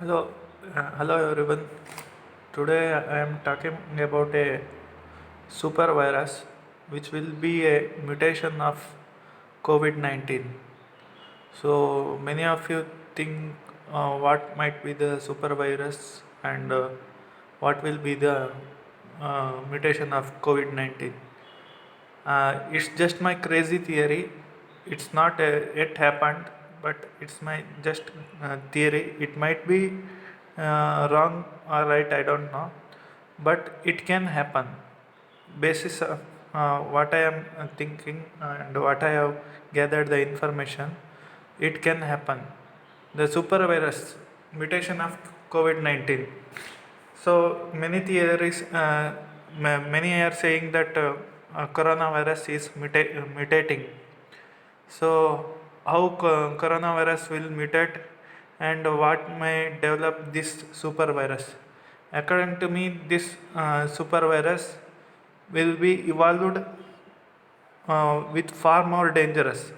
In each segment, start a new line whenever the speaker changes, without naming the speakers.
Hello, hello everyone. Today I am talking about a super virus which will be a mutation of COVID 19. So, many of you think what might be the super virus and what will be the mutation of COVID 19. It's just my crazy theory. It's not yet happened, but it's my just theory. It might be wrong or right, I don't know, but it can happen. Basis of what I am thinking and what I have gathered the information, it can happen. The super virus mutation of COVID 19. So many theories, many are saying that coronavirus is mutating. So how coronavirus will mutate and what may develop this super virus? According to me, this super virus will be evolved with far more dangerous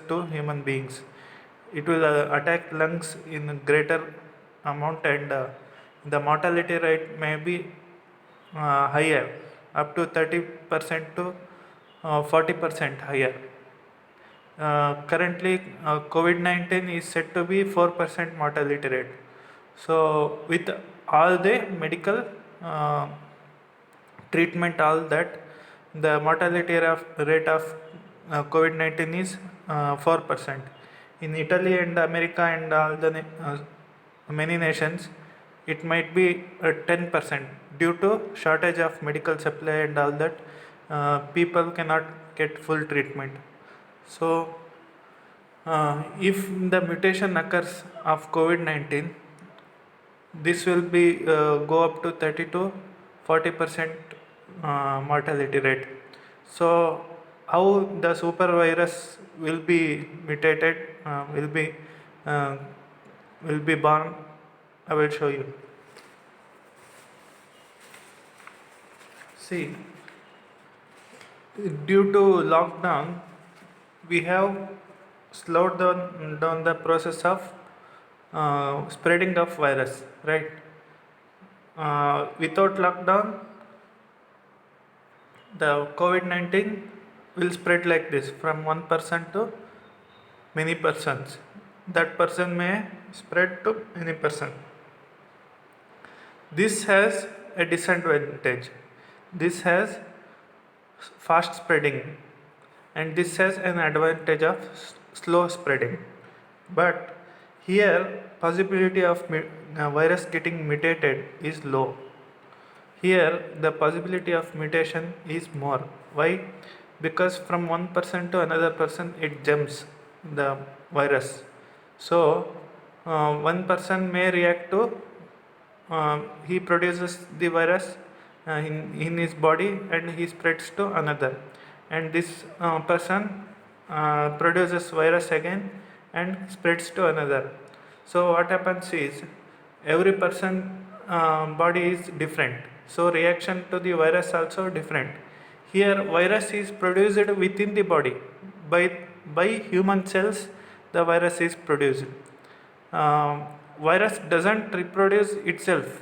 to human beings. It will attack lungs in greater amount and the mortality rate may be higher, up to 30% to 40% higher. Currently, COVID 19 is said to be 4% mortality rate. So, with all the medical uh, treatment, all that, the mortality rate of COVID 19 is 4%. In Italy and America and all the many nations, it might be 10% due to shortage of medical supply and all that. People cannot get full treatment. So, if the mutation occurs of COVID 19, this will be go up to 30 to 40% mortality rate. So, how the super virus will be mutated, uh, will be born, I will show you. See, due to lockdown, we have slowed down the process of spreading of virus, right? Without lockdown, the COVID 19 will spread like this from one person to many persons. That person may spread to any person. This has a disadvantage. This has fast spreading, and this has an advantage of slow spreading. But here, possibility of virus getting mutated is low. Here, the possibility of mutation is more. Why? Because from one person to another person, it jumps the virus. So, one person may react to, he produces the virus in his body and he spreads to another. And this person produces virus again and spreads to another. So, what happens is every person body is different, so reaction to the virus also different. Here virus is produced within the body by human cells. The virus is produced. um, Virus doesn't reproduce itself,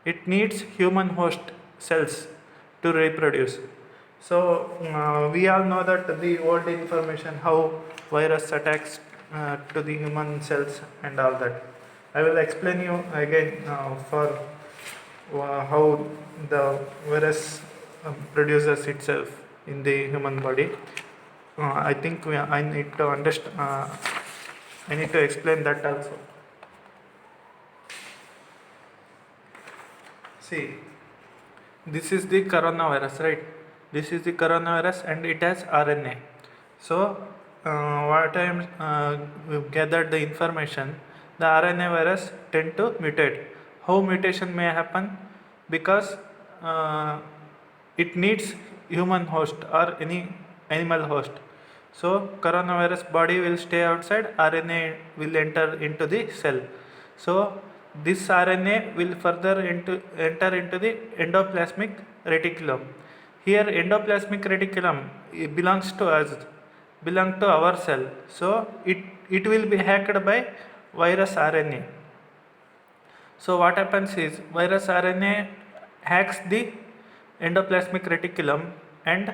it needs human host cells to reproduce. So we all know that the old information how virus attacks to the human cells and all that. I will explain you again for how the virus produces itself in the human body. I think I need to understand. I need to explain that also. See, this is the coronavirus, right? This is the coronavirus and it has RNA. So, what I am gathered the information, the RNA virus tend to mutate. How mutation may happen? Because it needs human host or any animal host. So, coronavirus body will stay outside, RNA will enter into the cell. So, this RNA will further enter into the endoplasmic reticulum. Here, endoplasmic reticulum belongs to us, belong to our cell. So, it will be hacked by virus RNA. So what happens is virus RNA hacks the endoplasmic reticulum and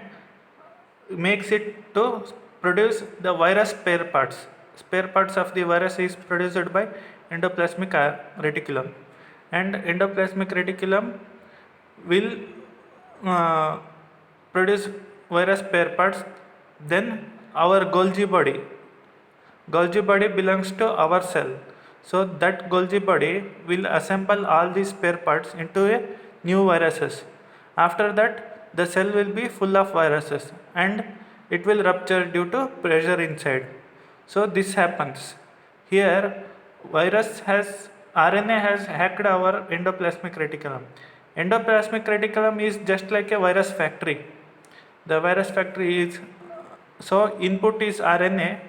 makes it to produce the virus spare parts. Spare parts of the virus is produced by endoplasmic reticulum, and endoplasmic reticulum will uh, produce virus spare parts. Then our Golgi body belongs to our cell. So that Golgi body will assemble all these spare parts into a new viruses. After that, the cell will be full of viruses and it will rupture due to pressure inside. So this happens. Here, virus has RNA has hacked our endoplasmic reticulum. Endoplasmic reticulum is just like a virus factory. The virus factory is, so input is RNA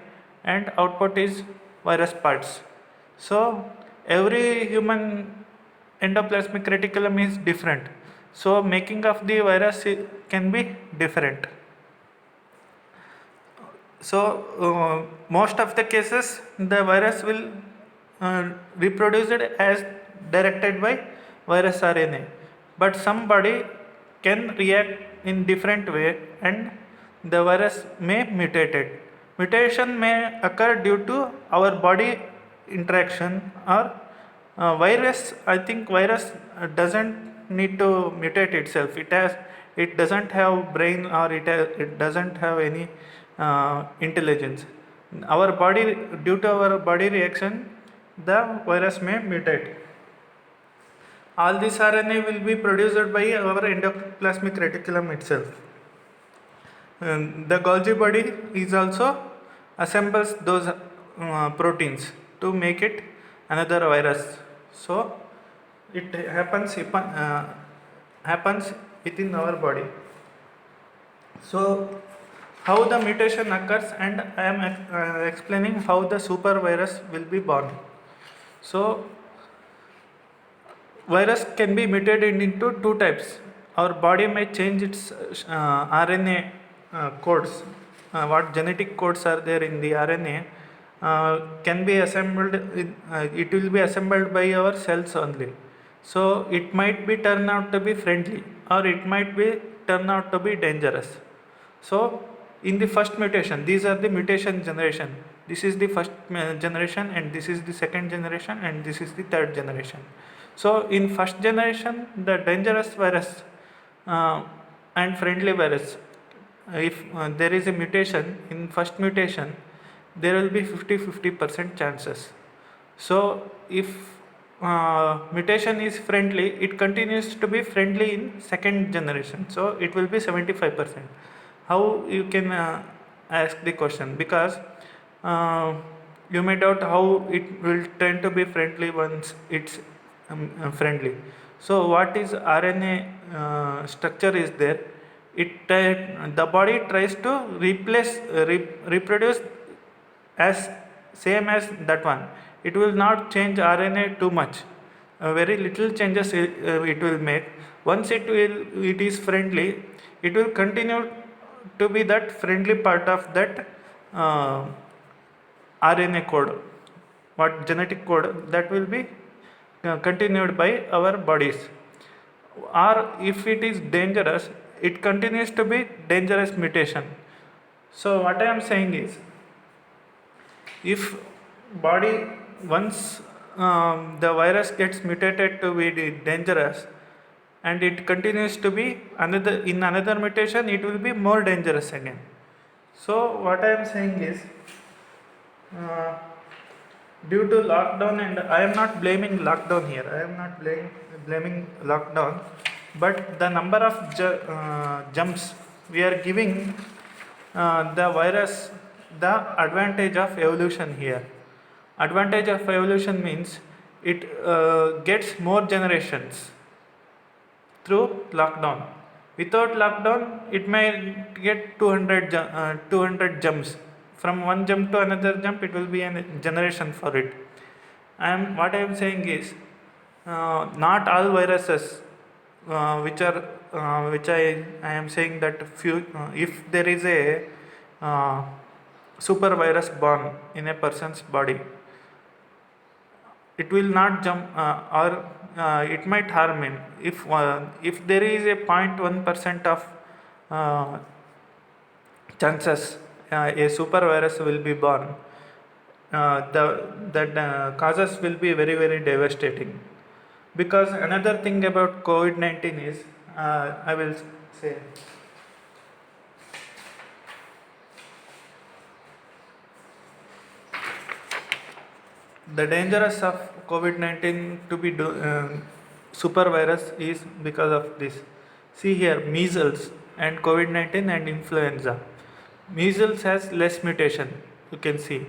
and output is virus parts. So every human endoplasmic reticulum is different. So making of the virus can be different. So most of the cases the virus will reproduce it as directed by virus RNA, but somebody can react in different way and the virus may mutate it. Mutation may occur due to our body interaction or virus. I think virus doesn't need to mutate itself. It doesn't have brain, or it doesn't have any intelligence. Our body, due to our body reaction, the virus may mutate. All this RNA will be produced by our endoplasmic reticulum itself. The Golgi body is also assembles those proteins to make it another virus. So it happens within our body. So how the mutation occurs, and I am explaining how the super virus will be born. So virus can be mutated into two types. Our body may change its RNA codes. What genetic codes are there in the RNA can be assembled. It will be assembled by our cells only. So it might be turn out to be friendly, or it might be turn out to be dangerous. So in the first mutation, these are the mutation generation. This is the first generation, and this is the second generation, and this is the third generation. So in first generation, the dangerous virus and friendly virus, if there is a mutation in first mutation, there will be 50% chances. So if mutation is friendly, it continues to be friendly in second generation, so it will be 75%. How you can ask the question? Because you may doubt how it will tend to be friendly once it's friendly. So what is RNA structure is there? The body tries to reproduce as same as that one. It will not change RNA too much. Very little changes it will make. Once it is friendly, it will continue to be that friendly part of that RNA code, what genetic code, that will be continued by our bodies. Or if it is dangerous, it continues to be dangerous mutation. So what I am saying is, if body once the virus gets mutated to be dangerous, and it continues to be another mutation, it will be more dangerous again. So what I am saying is, due to lockdown, and I am not blaming lockdown here, I am not blaming lockdown, but the number of jumps we are giving the virus the advantage of evolution here. Advantage of evolution means it gets more generations through lockdown. Without lockdown, it may get 200 jumps. From one jump to another jump, it will be a generation for it. What I am saying is, not all viruses, which I am saying that if there is a super virus born in a person's body, it will not jump, or it might harm him. If there is a 0.1% of uh, chances a super virus will be born, the causes will be very very devastating. Because another thing about COVID-19 is, I will say, the dangers of COVID-19 to be super virus is because of this. See here, measles and COVID-19 and influenza. Measles has less mutation, you can see,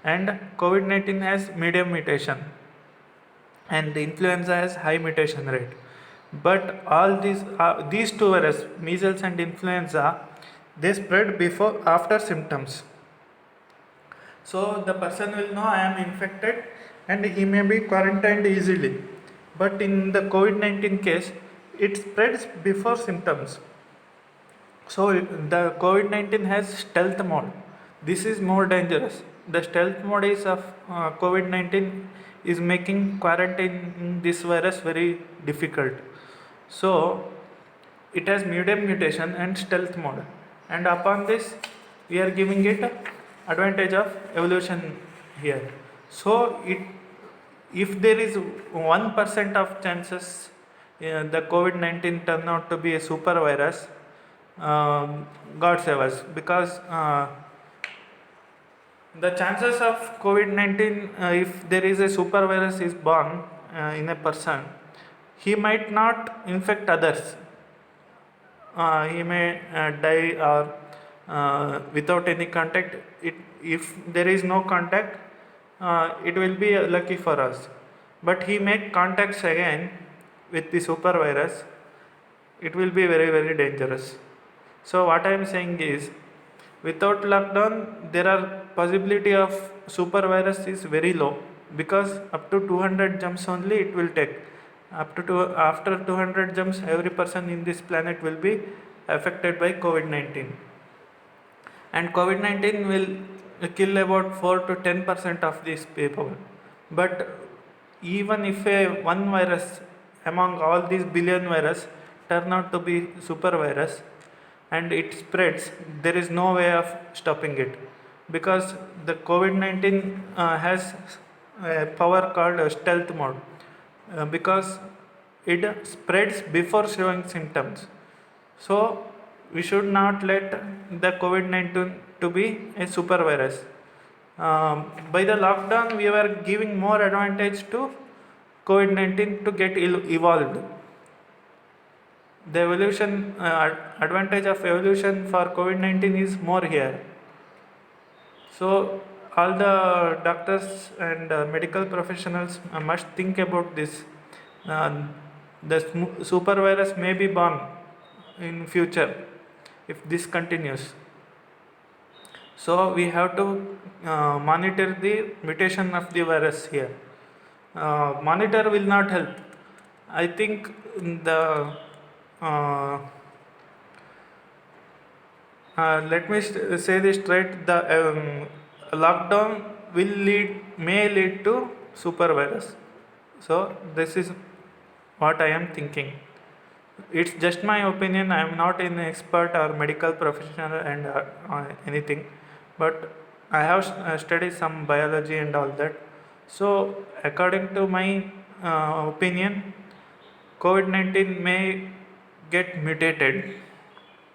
and COVID-19 has medium mutation, and the influenza has high mutation rate. But all these two viruses, measles and influenza, they spread before after symptoms. So the person will know I am infected and he may be quarantined easily. But in the COVID-19 case, it spreads before symptoms. So the COVID-19 has stealth mode. This is more dangerous. The stealth mode is of COVID-19 is making quarantining this virus very difficult. So it has medium mutation and stealth mode, and upon this we are giving it advantage of evolution here. So it, if there is 1% of chances the COVID-19 turn out to be a super virus, God save us, because the chances of COVID-19, if there is a super virus is born in a person, he might not infect others. He may die, or without any contact. If there is no contact, it will be lucky for us. But he make contacts again with the super virus, it will be very very dangerous. So what I am saying is, without lockdown, there are possibility of super virus is very low, because up to 200 jumps only it will take. After 200 jumps, every person in this planet will be affected by COVID-19, and COVID-19 will kill about 4 to 10% of these people. But even if a one virus among all these billion virus turn out to be super virus and it spreads, there is no way of stopping it, because the COVID-19 has a power called stealth mode, because it spreads before showing symptoms. So we should not let the COVID-19 to be a super virus. By the lockdown, we were giving more advantage to COVID-19 to get evolved. The evolution advantage of evolution for COVID-19 is more here. So all the doctors and medical professionals must think about this. The super virus may be born in future if this continues. So we have to monitor the mutation of the virus here. Monitor will not help. I think the uh, let me say this straight. The lockdown may lead to super virus. So this is what I am thinking. It's just my opinion. I am not an expert or medical professional and anything, but I have studied some biology and all that. So according to my opinion, COVID-19 may get mutated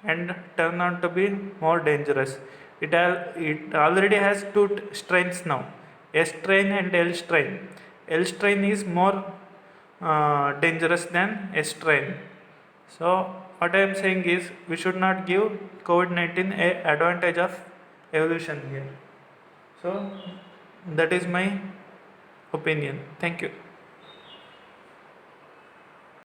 and turn out to be more dangerous. It already has two strains now, S strain and L strain. L strain is more dangerous than S strain. So what I am saying is, we should not give COVID-19 a advantage of evolution here. So that is my opinion. Thank you.